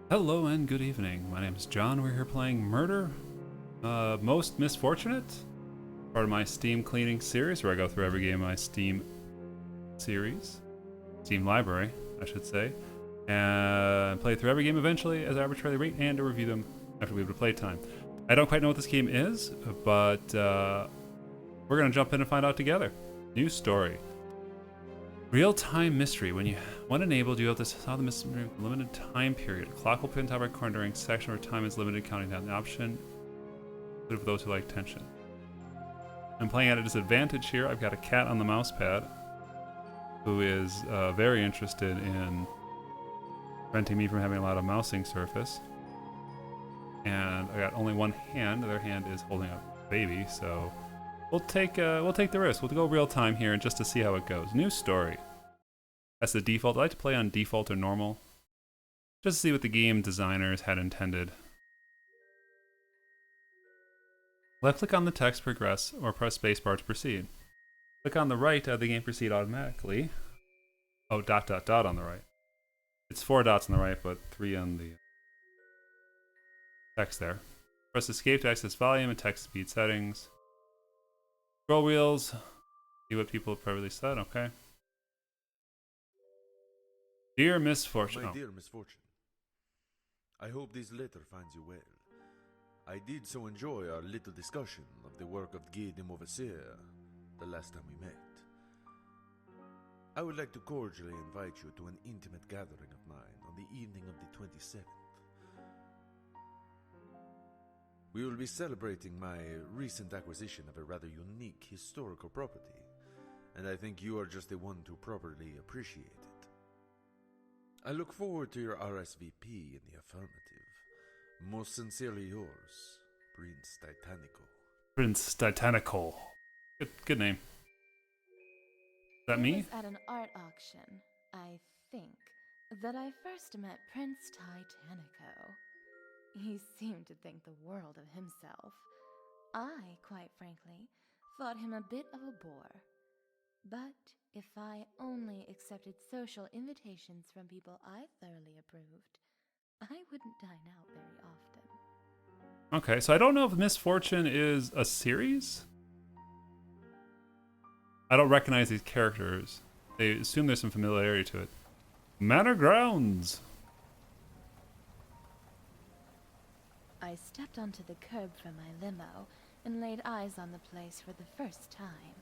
Hello and good evening. My name is John. We're here playing Murder Most Misfortunate, part of my Steam cleaning series where I go through every game in my Steam series, Steam library, I should say, and play through every game eventually as I arbitrarily rate and to review them after we have a playtime. I don't quite know what this game is, but we're going to jump in and find out together. New story. Real-time mystery. When enabled, you have to solve the mystery with a limited time period. A clock will pin top right corner during section where time is limited, counting down. The option for those who like tension. I'm playing at a disadvantage here. I've got a cat on the mouse pad who is very interested in preventing me from having a lot of mousing surface. And I got only one hand. The other hand is holding a baby, so we'll take the risk. We'll go real time here and just to see how it goes. New story. That's the default. I like to play on default or normal, just to see what the game designers had intended. Left click on the text, progress, or press spacebar to proceed. Click on the right, the game proceed automatically. Oh, dot dot dot on the right. It's 4 dots on the right, but 3 on the text there. Press escape to access volume and text speed settings. Scroll wheels. See what people have previously said. Okay. Dear Misfortune. My dear Misfortune, I hope this letter finds you well. I did so enjoy our little discussion of the work of Guy de Mauvaisier the last time we met. I would like to cordially invite you to an intimate gathering of mine on the evening of the 27th. We will be celebrating my recent acquisition of a rather unique historical property, and I think you are just the one to properly appreciate it. I look forward to your RSVP in the affirmative. Most sincerely yours, Prince Titanico. Prince Titanical. Good name. Is that me? It was at an art auction, I think, that I first met Prince Titanico. He seemed to think the world of himself. I, quite frankly, thought him a bit of a bore. But if I only accepted social invitations from people I thoroughly approved, I wouldn't dine out very often. Okay, so I don't know if Misfortune is a series. I don't recognize these characters. They assume there's some familiarity to it. Manor Grounds. I stepped onto the curb from my limo and laid eyes on the place for the first time.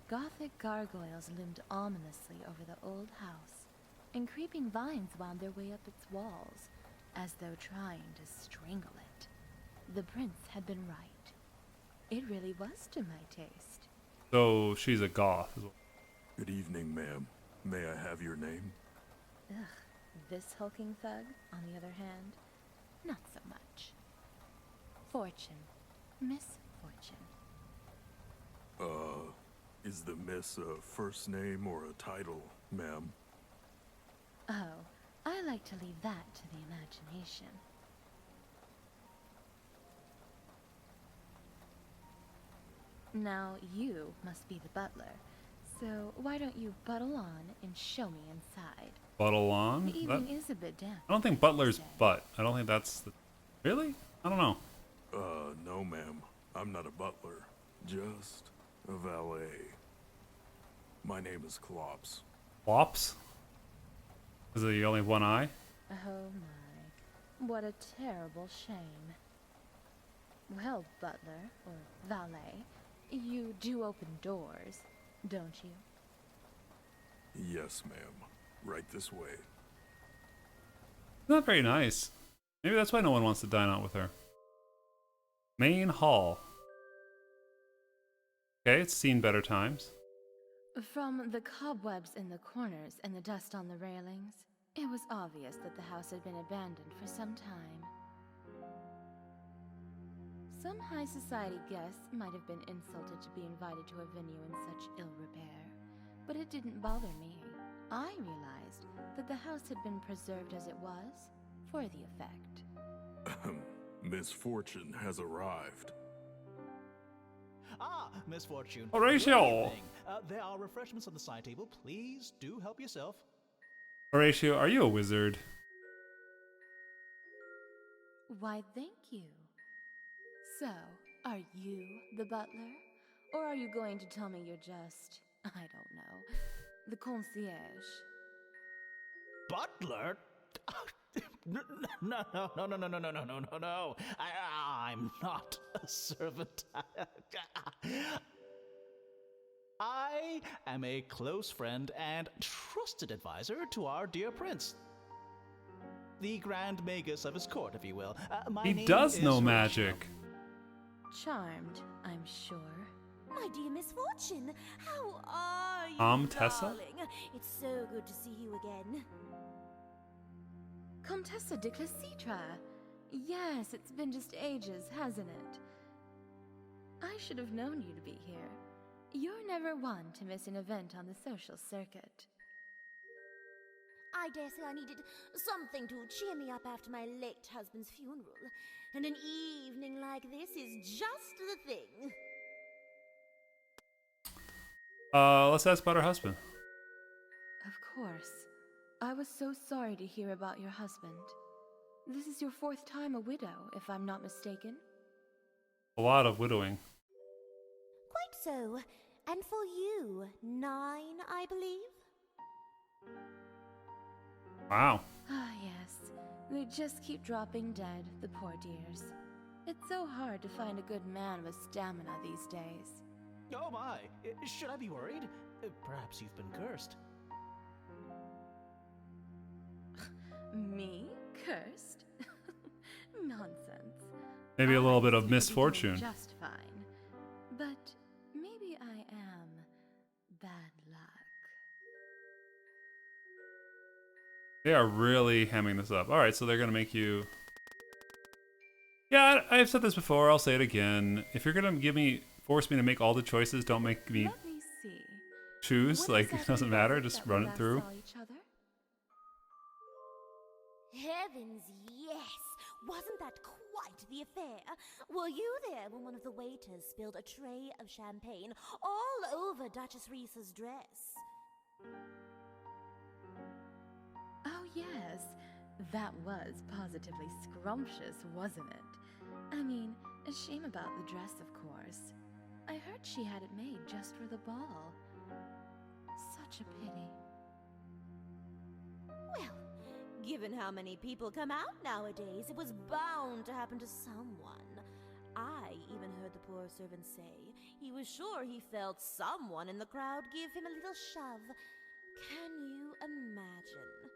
Gothic gargoyles loomed ominously over the old house, and creeping vines wound their way up its walls, as though trying to strangle it. The prince had been right. It really was to my taste. So she's a goth as well. Good evening, ma'am. May I have your name? Ugh, this hulking thug, on the other hand, not so much. Fortune. Misfortune. Is the miss a first name or a title, ma'am? Oh, I like to leave that to the imagination. Now you must be the butler, so why don't you buttle on and show me inside? Buttle on? The evening is a bit damp. I don't think butler's butt. I don't think that's the... Really? I don't know. No, ma'am. I'm not a butler. Just a valet. My name is Klops. Flops? Is it only one eye? Oh my, what a terrible shame. Well, butler, or valet, you do open doors, don't you? Yes, ma'am. Right this way. Not very nice. Maybe that's why no one wants to dine out with her. Main hall. Okay, it's seen better times. From the cobwebs in the corners and the dust on the railings, it was obvious that the house had been abandoned for some time. Some high society guests might have been insulted to be invited to a venue in such ill repair, but it didn't bother me. I realized that the house had been preserved as it was, for the effect. Misfortune has arrived. Ah, Misfortune. Horatio! Good evening. There are refreshments on the side table. Please do help yourself. Horatio, are you a wizard? Why, thank you. So, are you the butler? Or are you going to tell me you're just, I don't know, the concierge? Butler? No, no, no, no, no, no, no, no, no, no, no, no. I'm not a servant. I am a close friend and trusted advisor to our dear prince. The Grand Magus of his court, if you will. My He name does is know Horatio. magic. Charmed, I'm sure. My dear Misfortune, how are you, Tessa? darling? It's so good to see you again. Comtesse de Clecitra. Yes, it's been just ages, hasn't it? I should have known you to be here. You're never one to miss an event on the social circuit. I dare say I needed something to cheer me up after my late husband's funeral. And an evening like this is just the thing. Let's ask about her husband. Of course. I was so sorry to hear about your husband. This is your 4th time a widow, if I'm not mistaken. A lot of widowing. Quite so. And for you, 9, I believe? Wow. Ah, yes. They just keep dropping dead, the poor dears. It's so hard to find a good man with stamina these days. Oh my, should I be worried? Perhaps you've been cursed. Me? Cursed? Nonsense. Maybe a little bit I of seem to be doing misfortune. Just fine. But maybe I am bad luck. They are really hemming this up. Alright, so they're gonna make you... Yeah, I've said this before, I'll say it again. If you're gonna force me to make all the choices, don't make me Let me see. choose. When Like, it exactly doesn't was matter, it just that we run it last through. saw each other? Heavens, yes! Wasn't that quite the affair? Were you there when one of the waiters spilled a tray of champagne all over Duchess Reese's dress? Oh, yes. That was positively scrumptious, wasn't it? I mean, a shame about the dress, of course. I heard she had it made just for the ball. Such a pity. Well, given how many people come out nowadays, it was bound to happen to someone. I even heard the poor servant say he was sure he felt someone in the crowd give him a little shove. Can you imagine?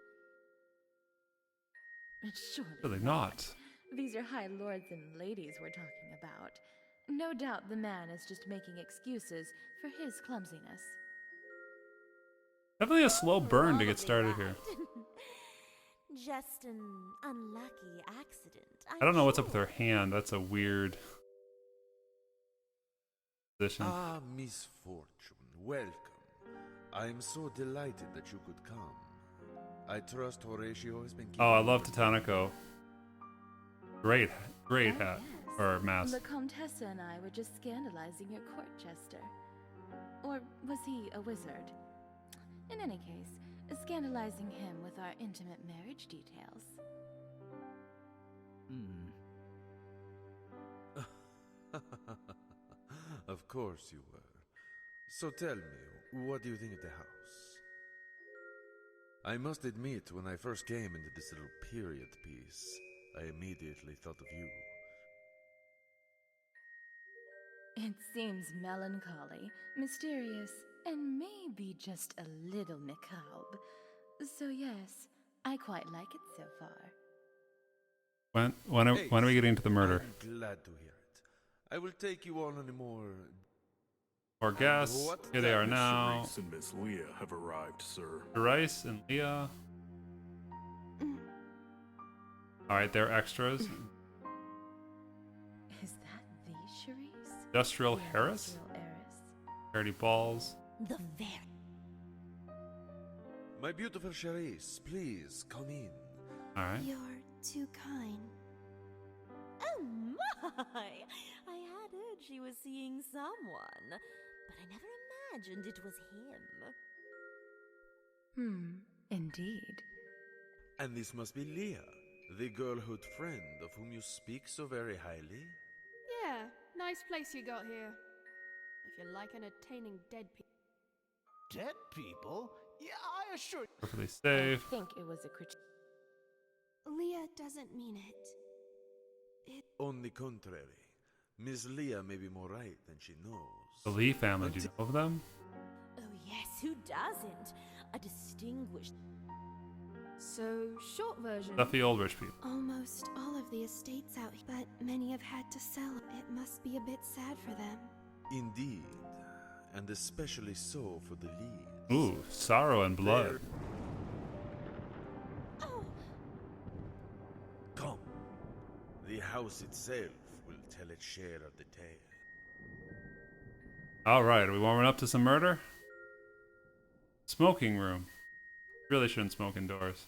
Surely Really not. These are high lords and ladies we're talking about. No doubt the man is just making excuses for his clumsiness. Definitely a slow burn to get started Probably here. right. Just an unlucky accident. I don't know what's up with sure. her hand. That's a weird position. Ah, Misfortune, welcome. I am so delighted that you could come. I trust Horatio has been keeping Oh, I you love informed. Titanico. Great Oh, hat. yes. Or mask. The Comtesse and I were just scandalizing your court jester. Or was he a wizard? In any case, scandalizing him with our intimate marriage details. Of course you were. So tell me, what do you think of the house? I must admit, when I first came into this little period piece, I immediately thought of you. It seems melancholy, mysterious, and maybe just a little macabre. So yes, I quite like it so far. When are we getting to the murder? I'm glad to hear it. I will take you on a more... Or guests. what Here they are Miss now. Sharice and Miss Leah have arrived, sir. Rice and Leah. Alright, they're extras. Is that the Charisse? Industrial The Harris? industrial heiress? Charity Balls. The very. My beautiful Charisse, please, come in. Alright. You're too kind. Oh my! I had heard she was seeing someone, but I never imagined it was him. Indeed. And this must be Leah, The girlhood friend of whom you speak so very highly? Yeah, nice place you got here. If you like entertaining dead people. Dead people? Yeah, I assure you. Perfectly I safe. think it was a critique. Leah doesn't mean it. On the contrary, Miss Leah may be more right than she knows. The Lee family, do you know of them? Oh, yes, who doesn't? A distinguished. So, short version. Stuffy old rich people. Almost all of the estates out here, but many have had to sell. It must be a bit sad for them. Indeed, and especially so for the Lees. Ooh, sorrow and blood. They're- Oh, Come. The house itself will tell its share of the tale. Alright, are we warming up to some murder? Smoking room. Really shouldn't smoke indoors.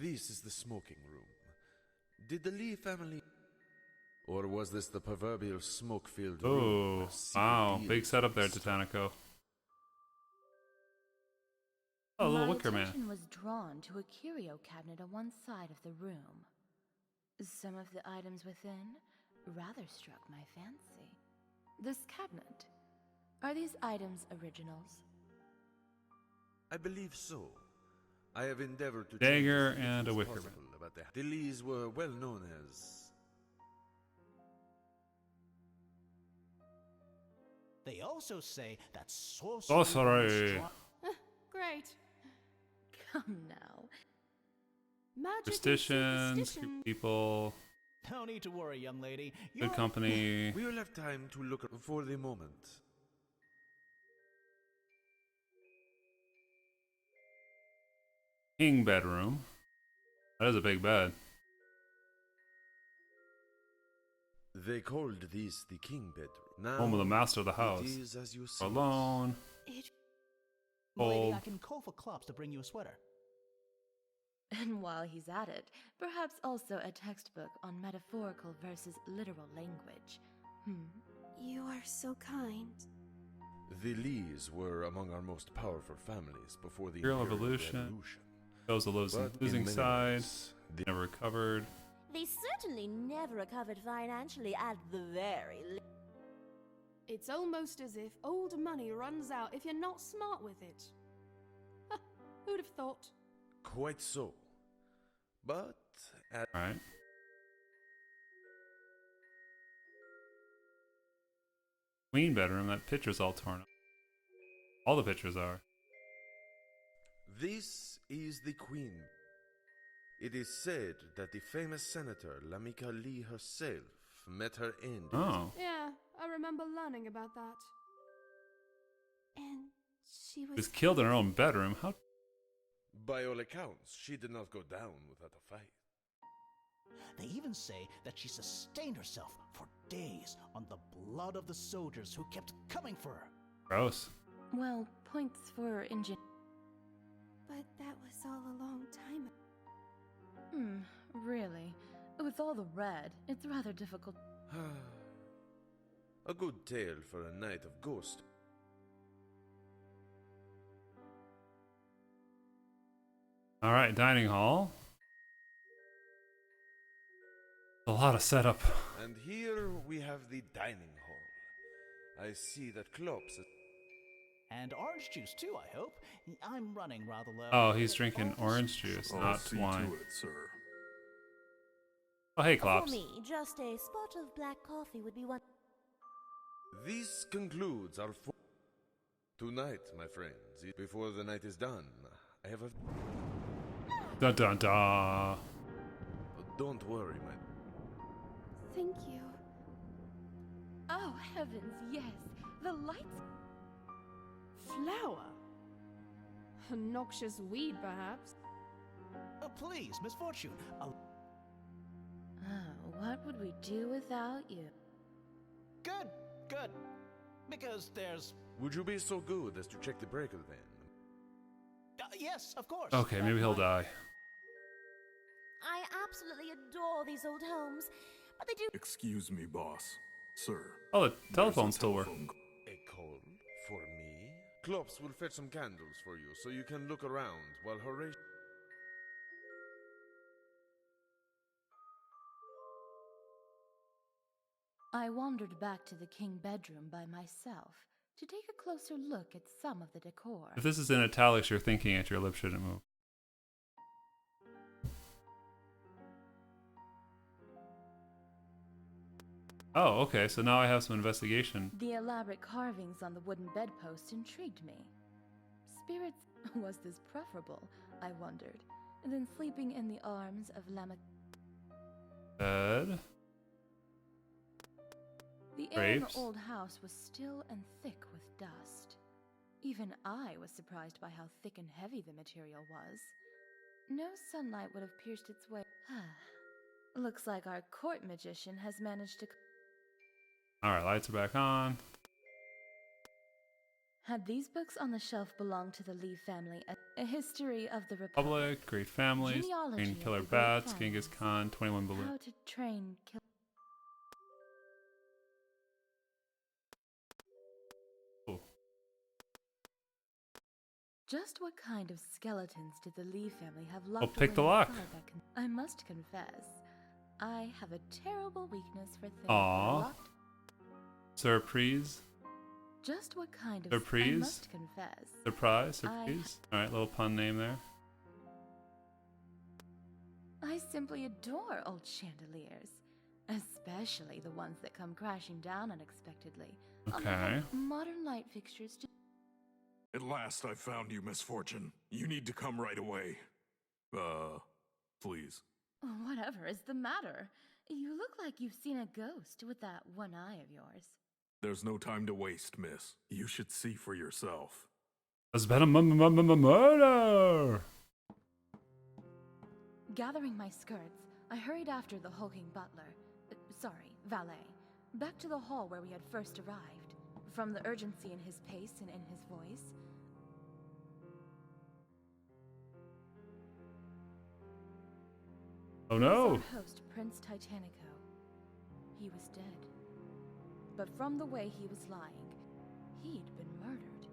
This is the smoking room. Did the Lee family... Or was this the proverbial smoke-filled room? Ooh, where secret wow. deals Big setup there, were struck? Titanico. Oh, a little My wicker man. attention was drawn to a curio cabinet on one side of the room. Some of the items within rather struck my fancy. This cabinet, are these items originals? I believe so. I have endeavored to Dagger change as and a little as wicker possible about the Lees were well known as... They also say that Sorcery. Great. Come now. Magic Superstitions, and good superstition. people, No need to worry, young lady. good company. We will have time to look for the moment. King bedroom. That is a big bed. They called this the king bedroom. Now, Home of the master of the house. It is as you see. Alone. It Lady, Cold. I can call for Klops to bring you a sweater. And while he's at it, perhaps also a textbook on metaphorical versus literal language. You are so kind. The Lees were among our most powerful families before the Imperial Imperial Revolution. Revolution. Shows the But in losing many side. ways, the Never recovered. they certainly never recovered financially at the very least. It's almost as if old money runs out if you're not smart with it. Huh, who'd have thought? quite so. But at Alright. Queen bedroom, that picture's all torn up. All the pictures are. this is the Queen. It is said that the famous senator Lamika Lee herself met her end. Oh. Yeah, I remember learning about that. And she She was was killed in her own bedroom. How? By all accounts, she did not go down without a fight. They even say that she sustained herself for days on the blood of the soldiers who kept coming for her. Gross. Well, points for engine. But that was all a long time ago. Really? With all the red, it's rather difficult. A good tale for a night of ghost. Alright, dining hall. A lot of setup. And here we have the dining hall. I see that Klops. And orange juice too, I hope. I'm running rather low. Oh, he's drinking orange juice, I'll not see wine. to it, sir. Oh, hey, For Klops. me, just a spot of black coffee would be one. This concludes our tonight, my friends. Before the night is done, I have a. Dun dun dun. Don't worry, my. Thank you. Oh, heavens, yes. The lights. Flower? A noxious weed, perhaps? Please, Misfortune. Oh, what would we do without you? Good, good. Because there's... Would you be so good as to check the breaker then? yes, of course. Okay, maybe he'll die. I absolutely adore these old homes, but they do. Excuse me, boss. Sir. Oh, the there's a telephone still works. telephone A call for me? Klops will fetch some candles for you so you can look around while Horatio. I wandered back to the king bedroom by myself to take a closer look at some of the decor. If this is in italics, you're thinking it. Your lips shouldn't move. Oh, okay. So now I have some investigation. The elaborate carvings on the wooden bedpost intrigued me. Spirits, was this preferable, I wondered, than sleeping in the arms of Bed. The air in the Drapes. old house was still and thick with dust. Even I was surprised by how thick and heavy the material was. No sunlight would have pierced its way. Looks like our court magician has managed to... Alright, lights are back on. Had these books on the shelf belonged to the Lee family, a history of the Republic, Public, great families, Genealogy green of killer the great bats, families. Genghis Khan, 21 balloons. how to train kill... Oh. Just what kind of skeletons did the Lee family have locked pick away the lock. inside that I must confess, I have a terrible weakness for things Aw. locked. Surprise. Just what kind of... Surprise? I must confess. Surprise, I- surprise. Alright, little pun name there. I simply adore old chandeliers, especially the ones that come crashing down unexpectedly. Okay. Modern light fixtures just... At last I found you, Misfortune. You need to come right away. Please. Whatever is the matter? You look like you've seen a ghost with that one eye of yours. There's no time to waste, miss. You should see for yourself. There's been a murder! Gathering my skirts, I hurried after the hulking butler, valet, back to the hall where we had first arrived. From the urgency in his pace and in his voice, Oh was no! our host, Prince Titanico. He was dead. But from the way he was lying, he'd been murdered.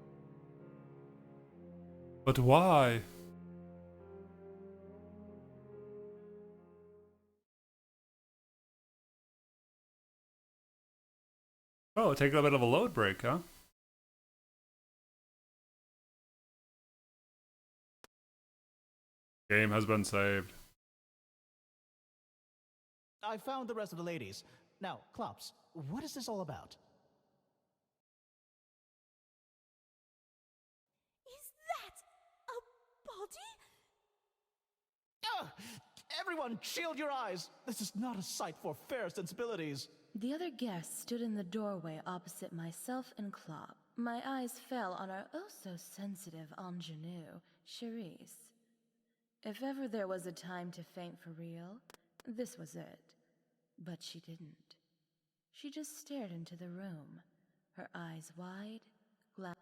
But why? Oh, taking a bit of a load break, huh? Game has been saved. I found the rest of the ladies. Now, Klops, what is this all about? Is that a body? Ugh! Everyone, shield your eyes! This is not a sight for fair sensibilities. The other guests stood in the doorway opposite myself and Klopp. My eyes fell on our oh-so-sensitive ingenue, Charisse. If ever there was a time to faint for real, this was it. But she didn't. She just stared into the room, her eyes wide, But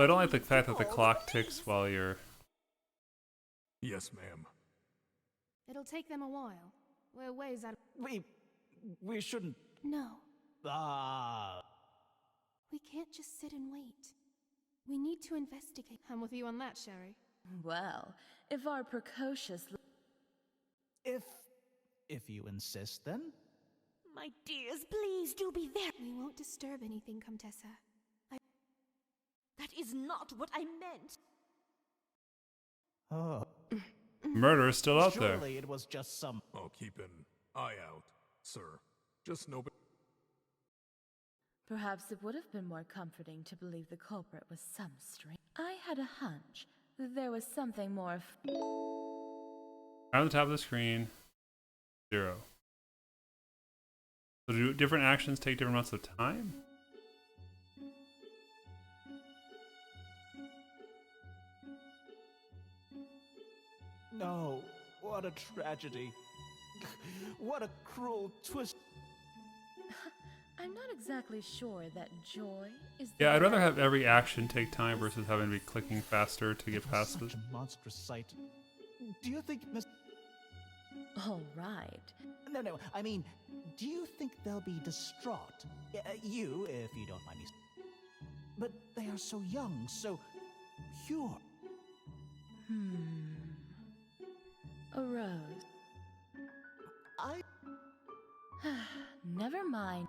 I don't like the fact that the clock ticks while you're... Yes, ma'am. It'll take them a while. We're ways out of... We shouldn't... No, Ah... we can't just sit and wait. We need to investigate. I'm with you on that, Sherry. well, if our precocious... If you insist, then. My dears, please do be there. We won't disturb anything, Comtessa. That is not what I meant. Oh. Murder is still out there. Surely it was just some... I'll keep an eye out, sir. Just nobody... Perhaps it would have been more comforting to believe the culprit was some strange... I had a hunch that there was something more... On the top of the screen, 0. So do different actions take different amounts of time? No, what a tragedy. What a cruel twist. I'm not exactly sure that joy is... Yeah, I'd rather have every action take time versus having to be clicking faster to get It was past such it. a monstrous sight. Do you think Miss... All right. No, I mean, do you think they'll be distraught? You, if you don't mind me. But they are so young, so pure. A rose. I... Never mind.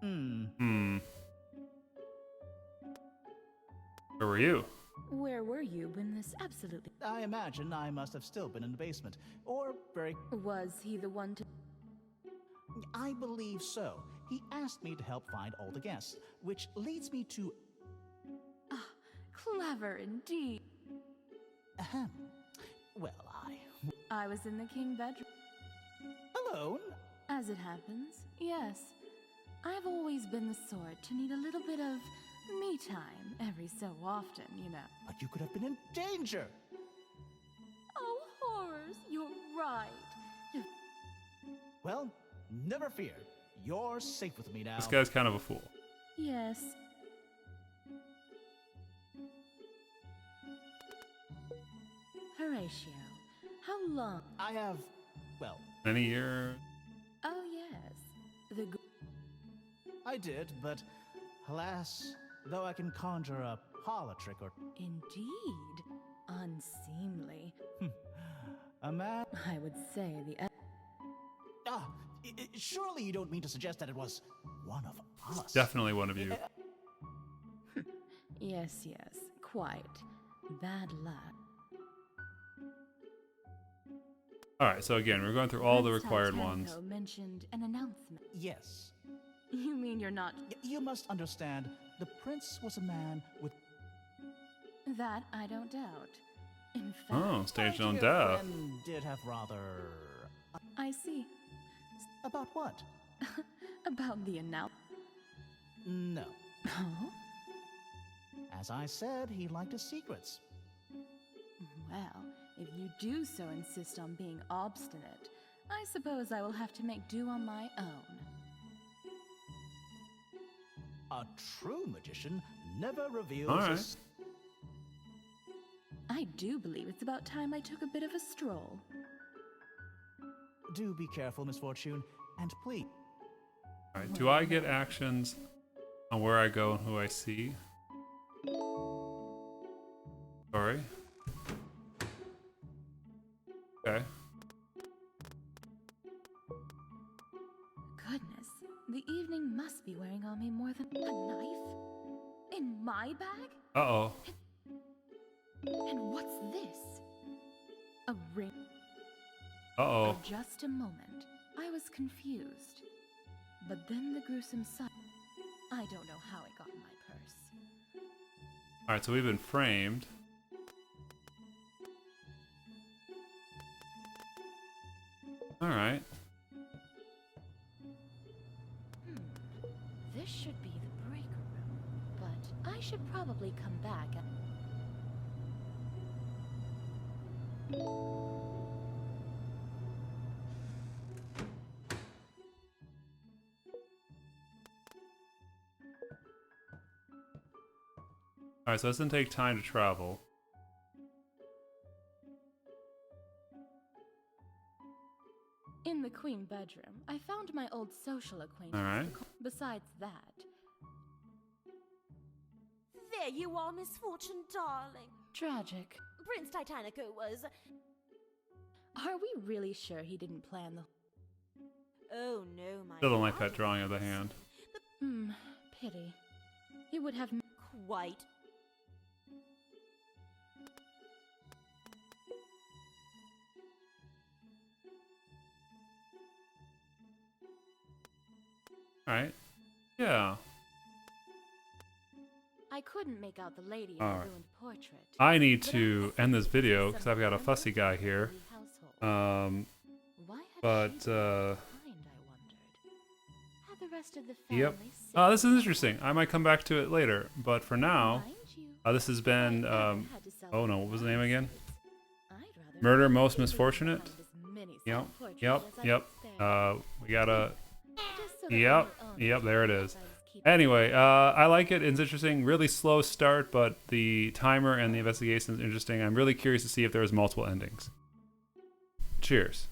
Hmm. Where were you? Where were you when this absolutely... I imagine I must have still been in the basement. Or very... Was he the one to... I believe so. He asked me to help find all the guests, which leads me to... Ah, clever indeed. Ahem. Well, I was in the king bedroom. Alone? As it happens, yes. I've always been the sort to need a little bit of me time every so often, you know. But you could have been in danger! Oh, horrors, you're right. Well, never fear. You're safe with me now. This guy's kind of a fool. Yes. Horatio, how long? I have... well, Many years. Oh, yes. I did, but alas, though I can conjure a parlor trick or... Indeed. Unseemly. A man... I would say the... surely you don't mean to suggest that it was one of us? Definitely one of you. Yes, quite. Bad luck. Alright, so again, we're going through all the Prince required Titanico ones. mentioned an announcement. Yes. You mean you're not... You must understand, the prince was a man with... That I don't doubt. In fact... Oh, staged My on dear death. friend did have rather... I see. About what? About the announcement. No. Oh? As I said, he liked his secrets. Well, if you do so insist on being obstinate, I suppose I will have to make do on my own. A true magician never reveals All right. his... I do believe it's about time I took a bit of a stroll. Do be careful, Misfortune, and please... Alright, do I get actions on where I go and who I see? Sorry. Okay. Goodness, the evening must be wearing on me more than a knife? In my bag? Uh-oh. And what's this? A ring? Uh-oh. For just a moment, I was confused. But then the gruesome sight. I don't know how it got in my purse. Alright, so we've been framed. Alright. This should be the breaker room, but I should probably come back and... Alright, so it doesn't take time to travel. In the queen bedroom, I found my old social acquaintance. Alright. Besides that... There you are, Misfortune, darling. Tragic. Prince Titanico was... Are we really sure he didn't plan the... Oh no, my Still don't like that darling. drawing of the hand. Pity. He would have... Quite. Alright. Yeah. I couldn't make out the lady in All the right. ruined portrait. I need to end this video because I've got a fussy guy here. Why had But, she been behind, I wondered? Had the rest of the family Yep. seen This is interesting. I might come back to it later. But for now, Mind you, this has been, I haven't had to sell oh no, what was the name again? I'd rather Murder not Most be Misfortunate? behind as many Yep, self-portraits yep, as I yep. could stand. We gotta, Just so that yep, my own yep, there it people is. I was keeping- Anyway, I like it. It's interesting. Really slow start, but the timer and the investigation is interesting. I'm really curious to see if there's multiple endings. Cheers.